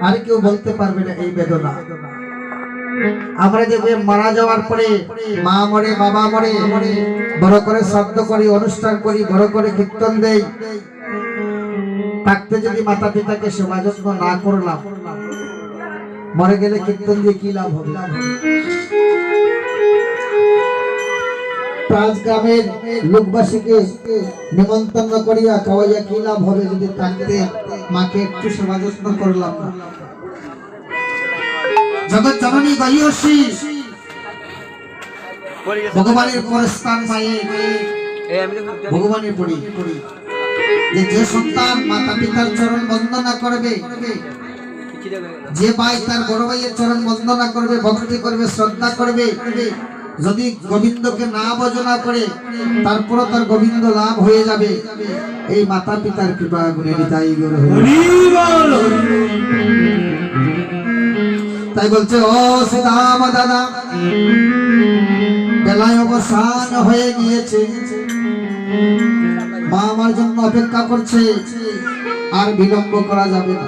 আর কেউ বলতে পারবে না এই বেদনা। আমরা দেখবে মারা যাওয়ার পরে মা মরে, বাবা মরে, বড় করে শ্রাদ্ধ করি, অনুষ্ঠান করি, বড় করে কীর্তন দেই। থাকতে যদি মাতা পিতাকে সেবা যত্ন না করলাম, মরে গেলে কীর্তন দিয়ে কি লাভ হবে? পাঁচ গ্রামের লোকবাসীকে নিমন্ত্রণ করিয়া খাওয়াইয়া কি লাভ হবে যদি থাকতে মাকে একটু সেবা যত্ন করলাম না? জগৎ জননী গয়সী ভগবানের পরস্থান পায়ে ভগবানের পড়ি যে সন্তান মাতা পিতার চরণ বন্দনা করবে, যে ভাই তার বড় ভাইয়ের চরণ বন্দনা করবে, ভক্তি করবে, শ্রদ্ধা করবে, যদি গোবিন্দকে না ভজনা করে তারপর তার গোবিন্দ লাভ হয়ে যাবে। এই মাতা পিতার কৃপা গুণে নিতাই গৌর হরি বল। তাই বলছে ও শ্রীরাম দাদা, বেলায় অবসান হয়ে গিয়েছে, মা আমার জন্য অপেক্ষা করছে, আর বিলম্ব করা যাবে না।